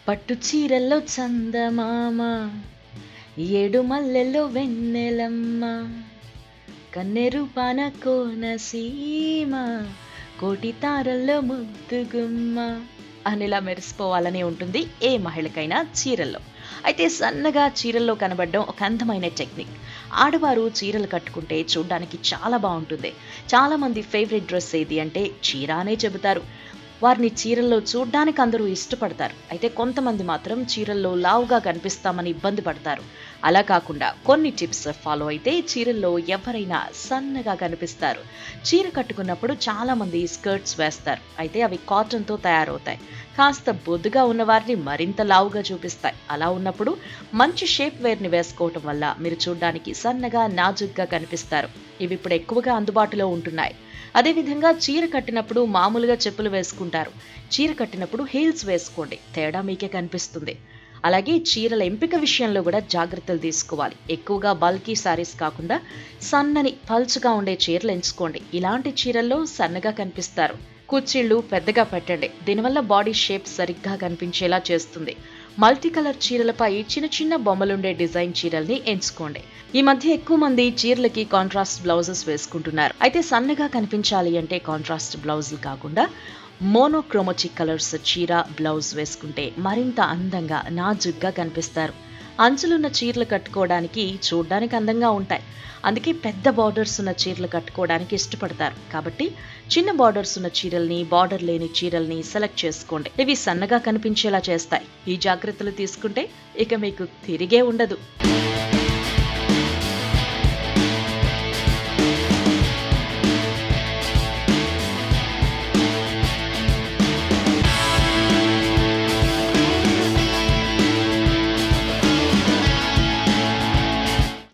పట్టు చీరల్లో చందమామ, ఏడు మల్లెల్లో వెన్నెలమ్మ, కన్నెరు పాన కోనసీమ, కోటి తారల్లో ముద్దుగుమ్మ అనిలా మెరిసిపోవాలని ఉంటుంది ఏ మహిళకైనా చీరల్లో. అయితే సన్నగా చీరల్లో కనబడడం ఒక అందమైన టెక్నిక్. ఆడవారు చీరలు కట్టుకుంటే చూడ్డానికి చాలా బాగుంటుంది. చాలా మంది ఫేవరెట్ డ్రెస్ ఏది అంటే చీర అనే చెబుతారు. వారిని చీరల్లో చూడ్డానికి అందరూ ఇష్టపడతారు. అయితే కొంతమంది మాత్రం చీరల్లో లావుగా కనిపిస్తామని ఇబ్బంది పడతారు. అలా కాకుండా కొన్ని టిప్స్ ఫాలో అయితే చీరల్లో ఎవరైనా సన్నగా కనిపిస్తారు. చీర కట్టుకున్నప్పుడు చాలా మంది స్కర్ట్స్ వేస్తారు. అయితే అవి కాటన్తో తయారవుతాయి. కాస్త బొద్దుగా ఉన్న వారిని మరింత లావుగా చూపిస్తాయి. అలా ఉన్నప్పుడు మంచి షేప్ వేర్ని వేసుకోవటం వల్ల మీరు చూడ్డానికి సన్నగా నాజుగ్గా కనిపిస్తారు. ఇవి ఇప్పుడు ఎక్కువగా అందుబాటులో ఉంటున్నాయి. అదేవిధంగా చీర కట్టినప్పుడు మామూలుగా చెప్పులు వేసుకుంటారు. చీర కట్టినప్పుడు హీల్స్ వేసుకోండి, తేడా మీకే కనిపిస్తుంది. అలాగే చీరల ఎంపిక విషయంలో కూడా జాగ్రత్తలు తీసుకోవాలి. ఎక్కువగా బల్కీ సారీస్ కాకుండా సన్నని పల్చగా ఉండే చీరలు ఎంచుకోండి. ఇలాంటి చీరల్లో సన్నగా కనిపిస్తారు. కుచ్చిళ్ళు పెద్దగా పెట్టండి, దీనివల్ల బాడీ షేప్ సరిగ్గా కనిపించేలా చేస్తుంది. మల్టీ కలర్ చీరలపై చిన్న చిన్న బొమ్మలుండే డిజైన్ చీరల్ని ఎంచుకోండి. ఈ మధ్య ఎక్కువ మంది చీరలకి కాంట్రాస్ట్ బ్లౌజెస్ వేసుకుంటున్నారు. అయితే సన్నగా కనిపించాలి అంటే కాంట్రాస్ట్ బ్లౌజులు కాకుండా మోనోక్రోమటిక్ కలర్స్ చీర బ్లౌజ్ వేసుకుంటే మరింత అందంగా నాజుగ్గా కనిపిస్తారు. అంచులున్న చీరలు కట్టుకోవడానికి చూడ్డానికి అందంగా ఉంటాయి. అందుకే పెద్ద బార్డర్స్ ఉన్న చీరలు కట్టుకోవడానికి ఇష్టపడతారు. కాబట్టి చిన్న బార్డర్స్ ఉన్న చీరల్ని, బార్డర్ లేని చీరల్ని సెలెక్ట్ చేసుకోండి. ఇవి సన్నగా కనిపించేలా చేస్తాయి. ఈ జాగ్రత్తలు తీసుకుంటే ఇక మీకు తిరిగే ఉండదు.